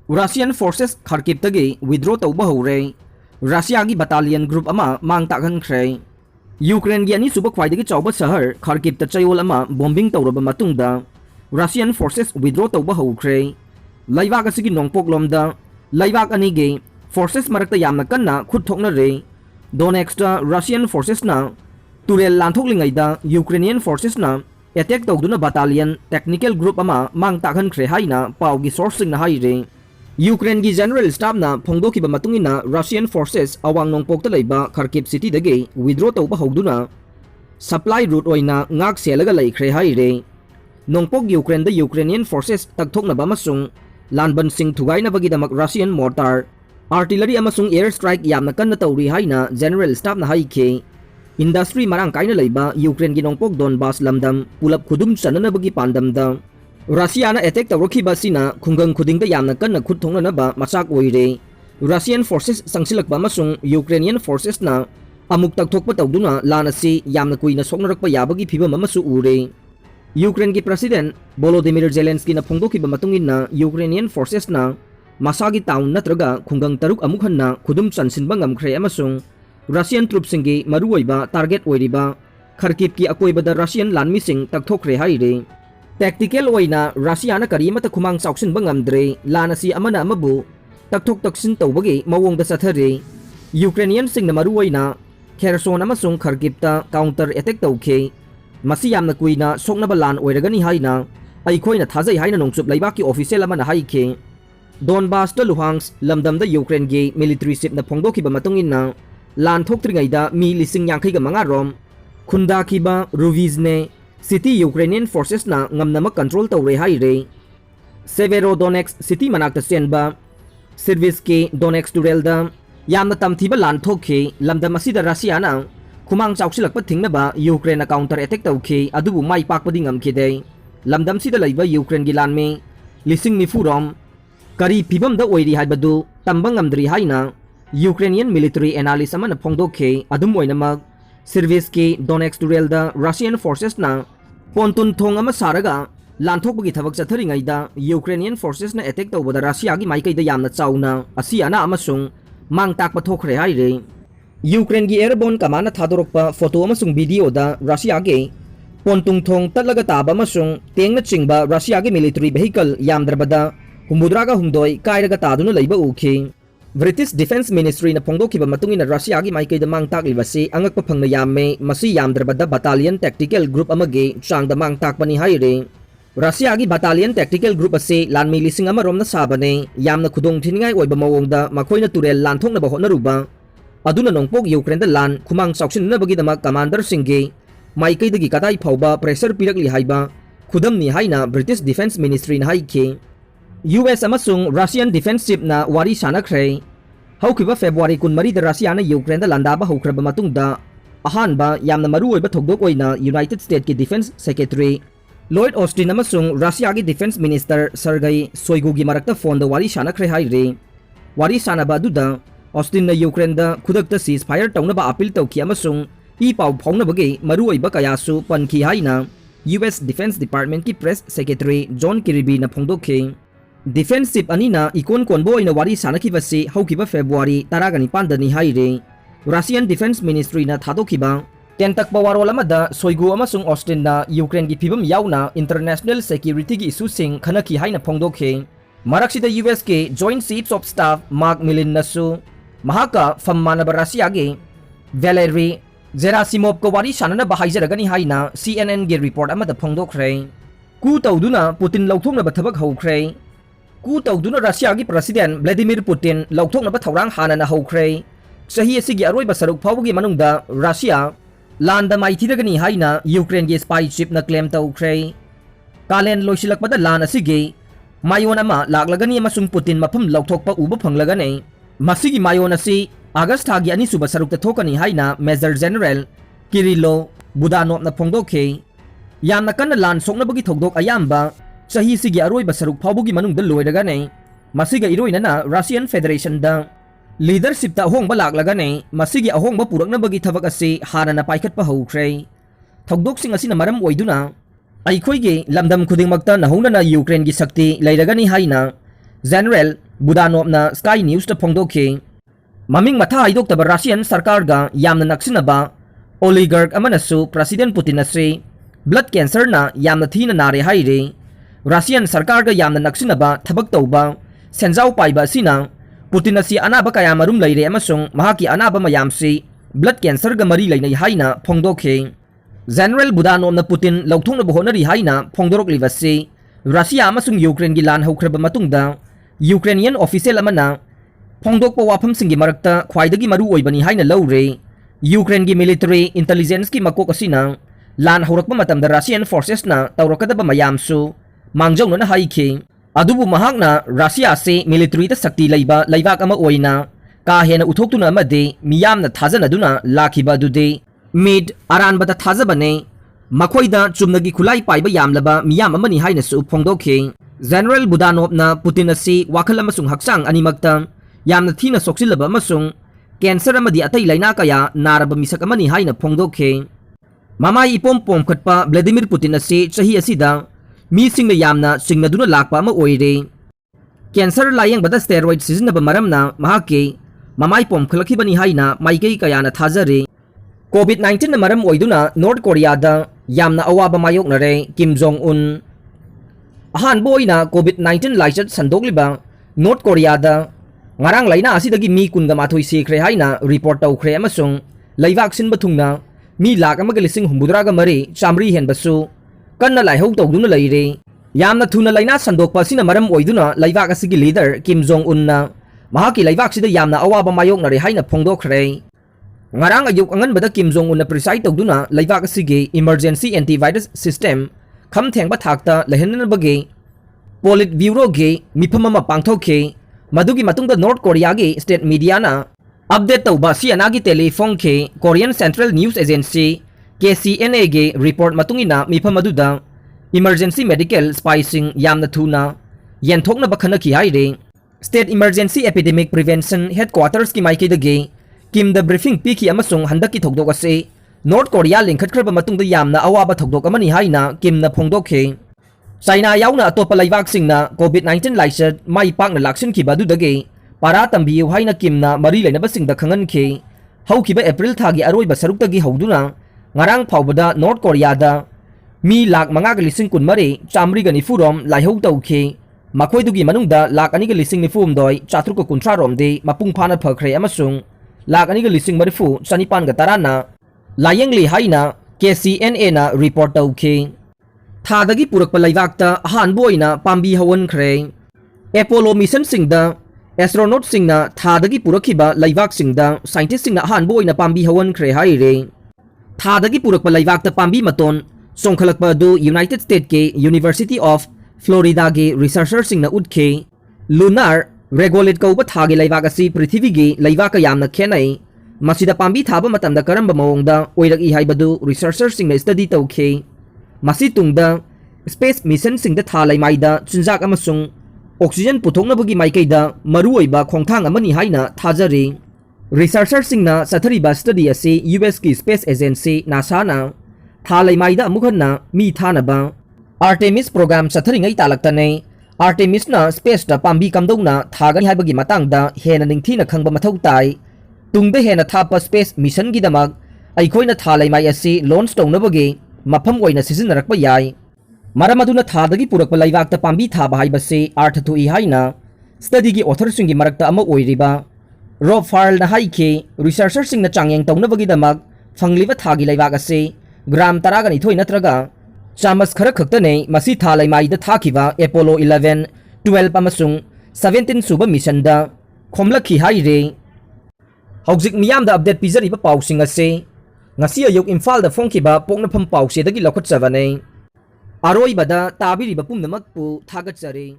Russian forces Kharkiv tagi withdraw tauba hore. Russia gi battalion group ama mang takhankhre. Ukraine gi ani suba khwaidagi chawba shahar Kharkiv ta chayol ama bombing tawraba matungda Russian forces withdraw tauba houkhre. Laibak asigi nongpok lomda laibak ani ge forces marakta yamna kanna khut thokna re. Donetskta Russian forces na turel lanthoklingaida Ukrainian forces na attack tawduna battalion technical group ama mang takhankhre haina pawgi sourcing na haire. Ukraine gi general staff na phongdokiba matungina Russian forces awang nongpokta leiba Kharkiv city dagi withdraw tawba hogduna supply route oina ngak selaga leikhre haire. Nongpok Ukraine da Ukrainian forces takthoknaba amasung lanban sing thugaina bagidamak Russian mortar artillery amasung air strike yamna kanna tawri haina general staff na haike. Industry marang kaina leiba Ukraine gi nongpok Donbas lamdam pulap khudum chanana bagi pandamda Russia na attack tawrokhiba sina khungang khudingda yamna kanna khut thongnaba machak oire. Russian forces sangsilakba amasung Ukrainian forces na amuk takthokpa tawduna lan asi yamna kuina soknarakpa yabagi phibam amasu ure. Ukraine gi president Volodymyr Zelensky na phongdokiba matungina Ukrainian forces na masagi town natraga khungang taruk amuk hanna khudum chansinba ngamkhre amasung Russian troops singi maruoiba target oiriba Kharkiv ki akoibada Russian lanmising takthokre haire. Tactical oina Russia na karimata khumang sauksin bangamdre lanasi amana amabu takthok taksin tawbagi mawongda sathare. Ukrainian sing na maruoina Kherson amasung Kharkiv ta counter attack tawkhe masi yamna kuina soknaba lan oiragani haina aikhoina thajai haina nongchup laibaki official amana haike. Donbas ta Luhansk lamdamda Ukraine gi military ship na phongdokiba matungina lan thoktringaida mi lising yangkhai ga manga rom khundakhiba Ruvizne city Ukrainian forces na ngamnama control tawre haire. Severodonetsk city manakta senba service ke Donetsk turelda yamna tamthiba lan thokhe lamdam asida Russia na khumang chawksilakpa thingnaba Ukraine na counter attack tawkhe adubu mai pakpadi ngamkhide. Lamdam sida laiba Ukraine gi lanme lising nifurom kari phibam da oiri haibadu tamba ngamdri haina Ukrainian military analyst amana phongdokhe adum oinamak service ke Donetsk turelda Russian forces na ponton thong ama saraga lanthokbagi thabak chatharingaida Ukrainian forces na attack tawbada Russia gi maikaida yamna chauna asiana amasung mang takpa thokre haire. Ukraine gi airborne command na thadorokpa photo amasung video da Russia ge pontung thong tatlaga taba amasung tengna chingba Russia gi military vehicle yamdrabada humbudraga humdoi kairaga taduna leiba ukhe. British Defense Ministry na phongdokiba matungina Russia gi maikaida mang taklibasi angakpa phangna yamme masi yamdrabada battalion tactical group amage changda mang takpani haire. Russia gi battalion tactical group ase lanmi lising amarom na sabane yamna khudong thiningai oiba mawongda makhoina turel lanthokna ba honaruba aduna nongpok Ukraine da lan khumang sauksin na bagi dama commander singge maikaida gi katai phauba pressure pirakli haiba khudamni haina British Defense Ministry na haike. US amasung Russian defense ship na wari sanakre. Houkhre February 13 da Russia na Ukraine da landaba houkraba matungda ahanba yamna maruoiba thogdok oina United States ki Defense Secretary Lloyd Austin amasung Russia gi Defense Minister Sergei Shoigu gi marakta phone da wari sanakre haire. Wari sanaba duda Austin na Ukraine da khudakta ceasefire tawnaba appeal tawki amasung I paw phawnabagi maruoiba kayasu pankhi haina US Defense Department ki Press Secretary John Kirby na phongdokhe. Defense ship anina ikon konbo ina wari sanakibasi haukiba February 19 dani haire. Russian Defense Ministry na thadokhiba tentakpa warol amada Shoigu amasung Austin na Ukraine gi phibam yauna international security gi issue sing khanaki haina phongdokhe. Maraksida US ke Joint Chiefs of Staff Mark Milley nasu mahaka fammanaba Russia ge Valery Gerasimov ko wari sanana bahaijaragani haina CNN gi report amada phongdokre. Coup tawduna Putin lauthoknaba thabak houkhre. Coup tawduna Russia gi president Vladimir Putin lauthoknaba thawrang hanana houkhre. Sahi asigi aroiba saruk phawgi manungda Russia landa maithidagani haina Ukraine gi spy ship na claim tawkhre. Kalen loisilakpada lan asigi mayon ama laklagani amasung Putin mafam lauthokpa uba phanglagani. Masigi mayon asi August thagi ani suba sarukta thokani haina Major General Kirilo Budanov na phongdokhe. Yamna kanna lan soknabagi thogdok ayamba sahi sigi aroiba saruk phawbugi manungda loiragane. Masiga iroina na Russian Federation da leadership ta ahongba laklagane. Masigi ahongba puraknabagi thabak ase hanana paikhatpa houkhre. Thogdoksing asina maram oiduna aikhoige lamdam khudingmakta nahongnana Ukraine gi sakti leiragani haina General Budanopna Sky News ta phongdokhi maming matha haidoktab Russian sarkar ga yamna naksinaba oligarch amanasu President Putin asri blood cancer na yamna thina nare hairi Russian sarkar ga yamna naksinaba thabak tauba senjau paiba sina Putin asi anaba kaya marum leire amasung mahaki anaba mayamsi blood cancer ga mari leinai haina phongdokhi General Budanopna Putin lauthongna bohonari haina phongdorok livasi Russia amasung Ukraine gi lan Houkhre ba matungda Ukrainian official amana phongdokpa wafam singi marakta khwaidagi maru oibani haina lawre Ukraine gi military intelligence ki makok asina lan haurakpa matamda Russian forces na tawrakadaba mayamsu mangjongna na haikhi adubu mahakna Russia se military ta sakti leiba leibak ama oina ka hena uthoktuna amade miyamna thajana duna lakhiba dude mid aran bata thajabane makhoida chumnagi khulai paiba yamlaba miyam amani haina su phongdokhi General Budanopna Putin asi wakhal amasung haksang animakta yamna thina soksilaba amasung cancer amadi atai laina kaya naraba misak amani haina phongdokhe Mamai ipom khatpa Vladimir Putin asi chahi asida mi singna yamna singnaduna lakpa ama oire cancer layang bada steroid sizinaba maramna mahake Mamai pom khalakibani haina maikei kaya na thajare COVID-19 na maram oiduna North Korea da yamna awaba mayoknare Kim Jong Un ahan boy na COVID-19 laichat sandokliba North Korea da ngarang laina asidagi mi kunga mathoi sekre haina report tawkhre amasung leibak sinba thungna mi lak amaga lising humbudraga mari chamri hen basu kanna laihau tawduna leire yamna thuna laina sandokpa sina maram oiduna leibak asigi leader Kim Jong Un na mahaki leibak sida yamna awaba mayoknare haina phongdokhre ngarang ayuk angan bada Kim Jong Un na preside tawduna leibak asigi emergency antivirus system kham thengba thakta lehenabage Polit Bureau ge mifamama pangthokhe madugi matungda North Korea ge state media na update tawba siana gi telephone ke Korean Central News Agency KCNA ge report matungina mifamaduda emergency medical spicing yamna thuna yenthokna bakhana ki haire state emergency epidemic prevention headquarters ki maike dage Kim the briefing piki amasung handaki thokdok ase North Korea lingkhatkraba matungda yamna awaba thokdok amani haina Kim na phongdokhe China yauna atopa leibak singna COVID-19 laichat mai pakna laksin ki badu dage para tambiu haina Kimna mari leinaba singda khangan ke haukiba April thagi aroi basaruk tagi hauduna ngarang phawbada North Korea da mi lak manga ga lising kun mari chamri ga ni furom laihau tawkhe makhoidugi manungda lak ani ga lising ni fum doi chatruk ko kunthra rom de mapung phana phakre amasung lak ani ga lising marifu chanipan ga tarana layengli haina KCNA na report tawkhe Thadagi purakpa leibakta ahanbo oina pambi hawankhre Apollo mission singda astronaut singna thadagi purakhiba leibak singda scientist singna ahanbo oina pambi hawankhre haire thadagi purakpa leibakta pambi maton songkhalakpa du United States ke University of Florida ge researchers singna utkhe lunar regolith kauba thagi leibak asi prithvi ge leibak yamna khenai masida pambi thaba matamda karamba mawongda oiraki haibadu researchers singna study tawkhe Masi tungda space mission singda thalai maida chinjak amasung oxygen puthoknabagi maikaida maruoiba khongthang amani haina thajari researcher singna sathariba study ase US ki space agency NASA na thalai maida amukhanna mi thanaba Artemis program satharingai talaktane Artemis na space da pambi kamdongna thagani haibagi matangda hena ningthina khangba mathau tai tungda hena thapa space mission gi damak aikhoina thalai mai ase launch tongnabagi mafam oina sizinnarakpa yai maramaduna thadagi purakpa leibakta pambi thaba haibase artha thui haina study gi author singi marakta ama oiriba Rob Farrell na haike researcher singna changyang tawnabagi damak fangliba thagi leibak ase gram 12 natraga chamas khara khaktane masi thalai maida thakiba Apollo 11 12 amasung 17 suba mission da khomlakhi haire hauzik miyam da update pizari ba pausing ase ngasi ayok Imphal da phongkiba poknafam pause dagi lokhat chavane aroi bada tabiri ba pumnamak pu thagat chare